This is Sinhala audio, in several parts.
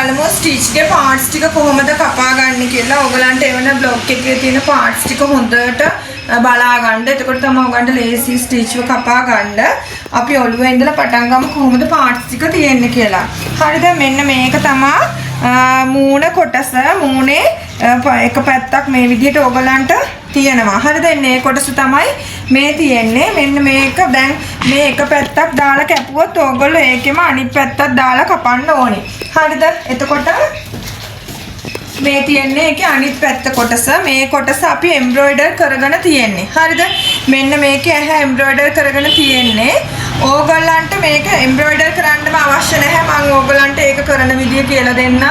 බලමු ස්ටිච් ගේ පාර්ට්ස් ටික කොහොමද කපා ගන්න කියලා. ඔයගලන්ට එවන බ්ලොග් එකේ තියෙන පාර්ට්ස් ටික හොඳට බලා ගන්න. එතකොට තමයි ඔයගන්ට ලේසි ස්ටිච් එක කපා ගන්න. අපි ඔළුවේ ඉඳලා පටන් ගමු කොහොමද පාර්ට්ස් ටික තියෙන්නේ කියලා. හරිද? මෙන්න මේක තමයි මූණ කොටස. මූණේ එක පැත්තක් මේ විදිහට ඔයගලන්ට තියෙනවා. හරිද? මේ කොටස තමයි මේ තියෙන්නේ. මෙන්න මේක දැන් මේ එක පැත්තක් දාලා කැපුවොත් ඕගොල්ලෝ ඒකෙම අනිත් පැත්තක් දාලා කපන්න ඕනේ. හරිද? එතකොට මේ තියෙන්නේ ඒකේ අනිත් පැත්ත කොටස. මේ කොටස අපි එම්බ්‍රොයිඩර් කරගෙන තියෙන්නේ. හරිද? මෙන්න මේකේ ඇහැ එම්බ්‍රොයිඩර් කරගෙන තියෙන්නේ. ඕගොල්ලන්ට මේක එම්බ්‍රොයිඩර් කරන්නම අවශ්‍ය නැහැ. මම ඕගොල්ලන්ට ඒක කරන විදිය කියලා දෙන්නම්.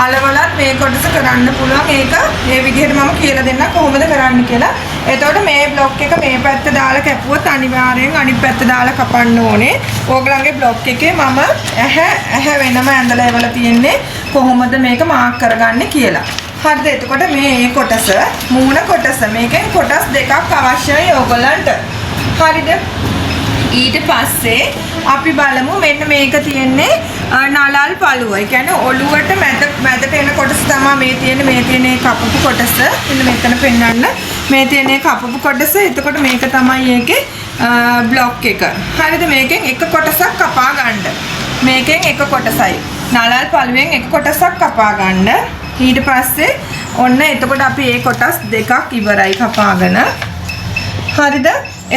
අලවලත් මේ කොටස කරන්න පුළුවන්. ඒක මේ විදිහට මම කියලා දෙන්නම් කොහොමද කරන්න කියලා. එතකොට මේ බ්ලොක් එක මේ පැත්ත දාලා කැපුවොත් අනිවාර්යෙන් අනිත් පැත්ත දාලා කපන්න ඕනේ. ඕගලන්ගේ බ්ලොක් එකේ මම ඇහැ වෙනම ඇඳලා එවලා තියෙන්නේ කොහොමද මේක මාක් කරගන්නේ කියලා. හරිද? එතකොට මේ කොටස මූණ කොටස මේකෙන් කොටස් දෙකක් අවශ්‍යයි ඕගලන්ට. හරිද? ඊට පස්සේ අපි බලමු මෙන්න මේක තියෙන්නේ නලල් පළුව. ඒ කියන්නේ ඔළුවට මැදට එන කොටස තමයි මේ තියෙන්නේ. මේ තියෙන කපපු කොටස. මෙන්න මෙතන පෙන්වන්න. මේ තියෙන කපපු කොටස. එතකොට මේක තමයි ඒකේ බ්ලොක් එක. හරිද? මේකෙන් එක කොටසක් කපා ගන්න. මේකෙන් එක කොටසයි. නලල් පළුවෙන් එක කොටසක් කපා ගන්න. ඊට පස්සේ ඔන්න එතකොට අපි මේ කොටස් දෙකක් ඉවරයි කපාගෙන. හරිද?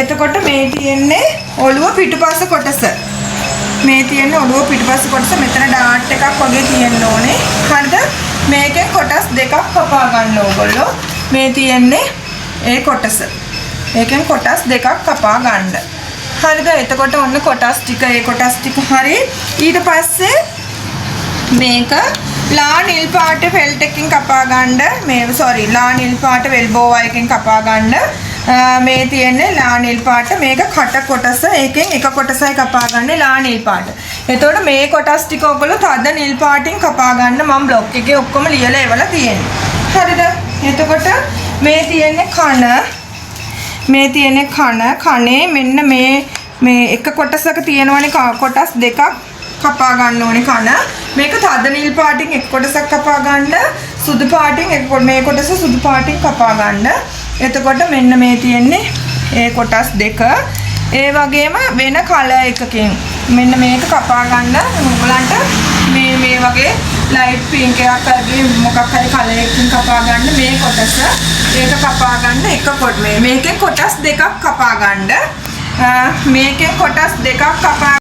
එතකොට මේ තියෙන්නේ ඔළුව පිටුපස්ස කොටස. මේ තියෙන්නේ ඔළුව පිටුපස්ස කොටස. මෙතන ඩාට් එකක් වගේ තියෙන්න ඕනේ. හරිද? මේකෙන් කොටස් දෙකක් කපා ගන්න ඕගොල්ලෝ. මේ තියෙන්නේ ඒ කොටස. ඒකෙන් කොටස් දෙකක් කපා ගන්න. හරිද? එතකොට ඔන්න කොටස් ටික ඒ කොටස් ටික හරි. ඊට පස්සේ මේක ලා නිල් පාට ෆෙල්ට් එකකින් කපා ගන්න. මේ සෝරි ලා නිල් පාට වෙල්බෝ වයකින් කපා ගන්න. මේ තියෙන්නේ ලා නිල් පාට. මේක කට කොටස. ඒකෙන් එක කොටසයි කපා ගන්න ලා නිල් පාට. එතකොට මේ කොටස් ටික ඔයගොල්ලෝ තද නිල් පාටින් කපා ගන්න. මම බ්ලොග් එකේ ඔක්කොම ලියලා එවලා තියෙනවා. හරිද? එතකොට මේ තියෙන්නේ කන. මේ තියෙන්නේ කනේ මෙන්න මේ එක කොටසක තියෙනවනේ කොටස් දෙකක් කපා ගන්න ඕනේ කන. මේක තද නිල් පාටින් එක කොටසක් කපා ගන්න. සුදු පාටින් මේ කොටස සුදු පාටින් කපා ගන්න. එතකොට මෙන්න මේ තියෙන්නේ ඒ කොටස් දෙක. ඒ වගේම වෙන කලර් එකකින් මෙන්න මේක කපා ගන්න. ඔයගලන්ට මේ වගේ ලයිට් පින්ක් එකක් වගේ මොකක් හරි කලර් එකකින් කපා ගන්න මේ කොටස. ඒක කපා ගන්න එක කොට මේකෙන් කොටස් දෙකක් කපා ගන්න. මේකෙන් කොටස් දෙකක් කපා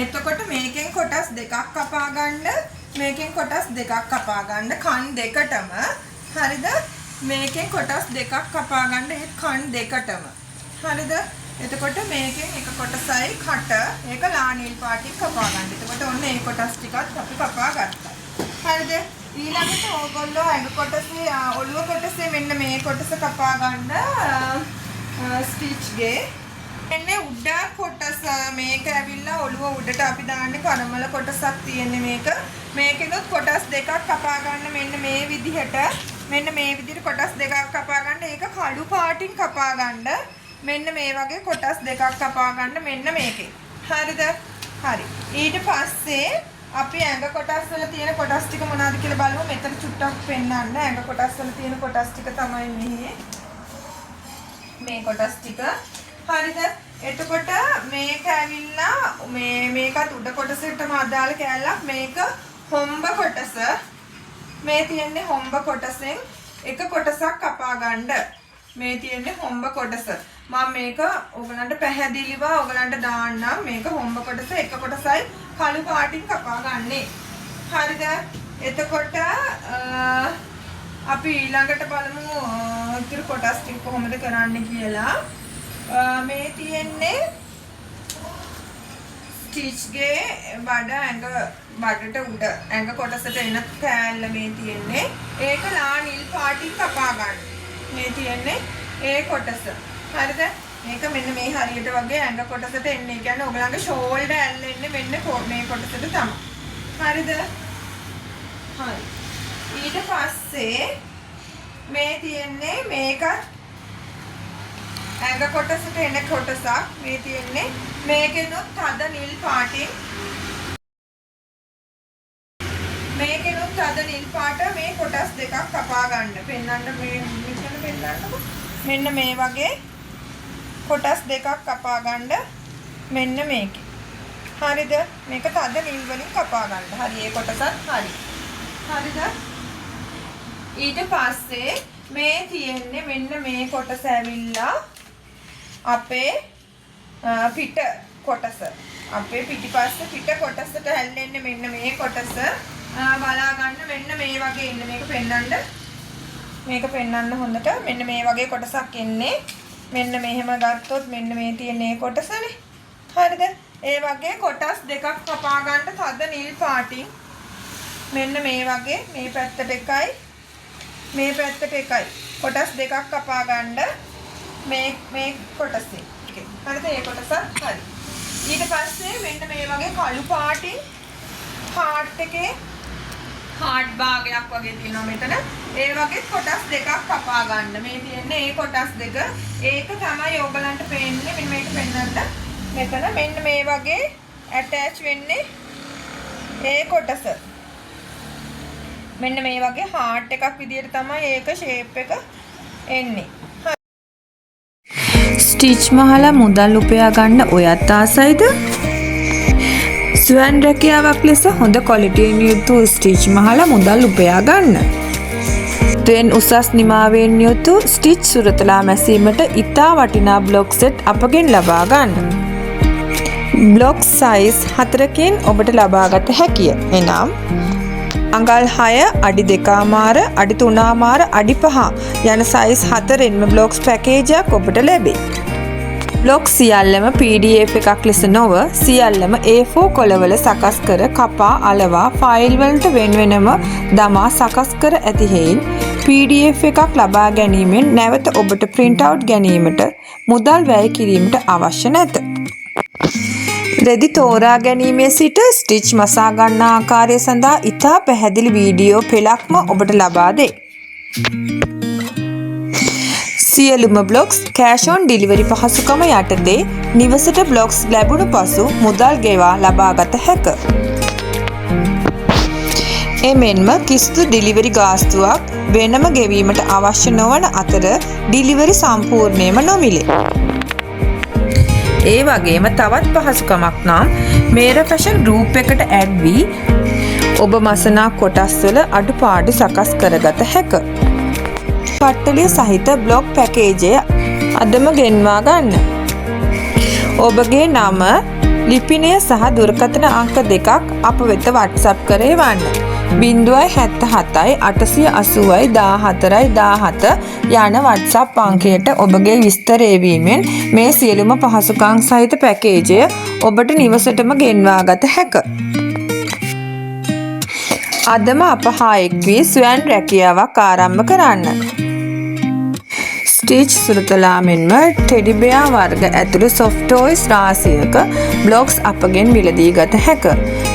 එතකොට මේකෙන් කොටස් දෙකක් කපා ගන්න. මේකෙන් කොටස් දෙකක් කපා ගන්න කන් දෙකටම. හරිද? මේකෙන් කොටස් දෙකක් කපා ගන්න ඒ කන් දෙකටම. හරිද? එතකොට මේකෙන් එක කොටසයි කට. ඒක ලා නිල් පාටින් කපා ගන්න. එතකොට ඔන්න මේ කොටස් ටිකත් අපි කපා ගත්තා. හරිද? ඊළඟට ඕගොල්ලෝ ඇඟ කොටසේ ඔළුව කොටසේ මෙන්න මේ කොටස කපා ගන්න ස්ටිච් ගේ. එන්නේ උඩ කොටස මේක ඇවිල්ලා ඔළුව උඩට අපි දාන්නේ කරමල කොටසක් තියෙන්නේ මේක. මේකෙනුත් කොටස් දෙකක් කපා ගන්න මෙන්න මේ විදිහට. මෙන්න මේ විදිහට කොටස් දෙකක් කපා ගන්න. ඒක කළු පාටින් කපා ගන්න. මෙන්න මේ වගේ කොටස් දෙකක් කපා ගන්න මෙන්න මේකේ. හරිද? හරි. ඊට පස්සේ අපි ඇඟ කොටස් වල තියෙන කොටස් ටික මොනවද කියලා බලමු. මෙතන චුට්ටක් පෙන්නන්න. ඇඟ කොටස් වල තියෙන කොටස් ටික තමයි මේ කොටස් ටික. හරිද? එතකොට මේක ඇවිල්ලා මේකත් උඩ කොටසටම අදාළ කෑල්ලක්. මේක හොම්බ කොටස. මේ තියෙන්නේ හොම්බ කොටසෙන් එක කොටසක් කපා ගන්න. මේ තියෙන්නේ හොම්බ කොටස. මම මේක ඔයගලන්ට පැහැදිලිව ඔයගලන්ට දාන්නම්. මේක හොම්බ කොටස එක කොටසයි කළු පාටින් කපා ගන්නෙ. හරිද? එතකොට අපි ඊළඟට බලමු ඉතිරි කොටස් ටික කොහොමද කරන්න කියලා. මේ තියෙන්නේ ස්ටිච් ගේ බඩට උඩ ඇඟ කොටසට එන කෑල්ල මේ තියෙන්නේ. ඒක ලා නිල් පාටින් කපා ගන්න. මේ තියෙන්නේ ඒ කොටස. හරිද? මේක මෙන්න මේ හරියට වගේ ඇඟ කොටසට එන්නේ. ඒ කියන්නේ ඔයගලගේ ෂෝල්ඩර් ඇල්ල එන්නේ මෙන්න මේ කොටසට තමයි. හරිද? හරි. ඊට පස්සේ මේ තියෙන්නේ මේක ඇඟ කොටසට එන කොටසක්. මේ තියෙන්නේ මේකෙනුත් තද නිල් පාටින් මේකෙනුත් අද නිල් පාට මේ කොටස් දෙකක් කපා ගන්න. පෙන්නන්න මෙතන පෙන්නන්නකො. මෙන්න මේ වගේ කොටස් දෙකක් කපා ගන්න. මෙන්න මේකේ. හරිද? මේක තද නිල් වලින් කපා ගන්න. හරි මේ කොටසත් හරි. හරිද? ඊට පස්සේ මේ තියෙන්නේ මෙන්න මේ කොටස ඇවිල්ලා අපේ පිට කොටස. අපේ පිටිපස්සේ පිට කොටසට හැල්ලෙන්නේ මෙන්න මේ කොටස. බලා ගන්න මෙන්න මේ වගේ ඉන්න මේක පෙන්නන්න හොඳට මෙන්න මේ වගේ කොටසක් එන්නේ. මෙන්න මෙහෙම ගත්තොත් මෙන්න මේ තියෙන මේ කොටසනේ. හරිද? ඒ වගේ කොටස් දෙකක් කපා ගන්න තද නිල් පාටින්. මෙන්න මේ වගේ මේ පැත්තට එකයි මේ පැත්තට එකයි කොටස් දෙකක් කපා ගන්න මේ කොටසේ. හරිද? මේ කොටසත් හරි. ඊට පස්සේ මෙන්න මේ වගේ කළු පාටින් හાર્ට් එකේ හાર્ට් භාගයක් වගේ තියෙනවා මෙතන. ඒ වගේ කොටස් දෙකක් කපා ගන්න. මේ තියෙන්නේ ඒ කොටස් දෙක. ඒක තමයි ඔයගලන්ට පේන්නේ. මෙන්න මේක පෙන්නන්න. මෙතන මෙන්න මේ වගේ ඇටච් වෙන්නේ ඒ කොටස. මෙන්න මේ වගේ හાર્ට් එකක් විදියට තමයි ඒක ෂේප් එක එන්නේ. ස්ටිච් මහලා මුදල් උපයා ගන්න ඔයත් ආසයිද? ස්වයන් රැකියාවක් ලෙස හොඳ ක්වොලිටියෙන් යුතු ස්ටිච් මහලා මුදල් උපයා ගන්න. දෙන් උසස් නිමාවෙන් යුතු ස්ටිච් සුරතලා මැසීමට ඉතා වටිනා බ්ලොක් සෙට් අපගෙන් ලබා ගන්න. බ්ලොක් සයිස් 4කින් ඔබට ලබාගත හැකිය. එනම් අඟල් 6 අඩි 2මාර අඩි 3මාර අඩි 5 යන සයිස් 4න්ම බ්ලොක්ස් පැකේජයක් ඔබට ලැබේ. බ්ලොක් සියල්ලම PDF එකක් ලෙස නොව සියල්ලම A4 කොළවල සකස් කර කපා අලවා ෆයිල් වලට වෙනම දමා සකස් කර ඇති හේයින් PDF එකක් ලබා ගැනීමෙන් නැවත ඔබට print out ගැනීමට මුදල් වැය කිරීමට අවශ්‍ය නැත. රෙදි තෝරා ගැනීමේ සිට ස්ටිච් මසා ගන්න ආකාරය සඳහා ඉතා පැහැදිලි වීඩියෝ පෙළක්ම ඔබට ලබා දෙයි. සියලුම බ්ලොග්ස් කෑෂ් ඔන් ඩිලිවරි පහසුකම යටතේ නිවසට බ්ලොග්ස් ලැබුණු පසු මුදල් ගෙවා ලබාගත හැක. එමෙන්ම කිසිදු ඩිලිවරි ගාස්තුවක් වෙනම ගෙවීමට අවශ්‍ය නොවන අතර ඩිලිවරි සම්පූර්ණයෙන්ම නොමිලේ. ඒ වගේම තවත් පහසුකමක් නම් මේර ෆැෂන් ගෲප් එකට ඇඩ් වී ඔබ මසනා කොටස් වල අඩුපාඩු සකස් කරගත හැක. පට්ටලිය සහිත බ්ලොග් පැකේජය අදම ගෙන්වා ගන්න. ඔබගේ නම, ලිපිනය සහ දුරකථන අංක දෙකක් අප වෙත WhatsApp කර එවන්න. 077 880 14 17 යන WhatsApp අංකයට ඔබගේ විස්තර එවීමෙන් මේ සියලුම පහසුකම් සහිත පැකේජය ඔබට නිවසටම ගෙන්වා ගත හැක. අදම අප හා එක් වී ස්වයන් රැකියාවක් ආරම්භ කරන්න. ස්ටිච් සුරතලා මෙන්ම ටෙඩි බෙයා වර්ග ඇතුළු soft toys රාශියක බ්ලොග්ස් අපගෙන් මිලදී ගත හැක.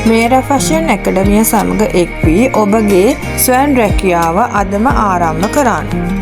මේර ෆැෂන් ඇකඩමිය සමග එක් වී ඔබගේ ස්වයන් රැකියාව අදම ආරම්භ කරන්න.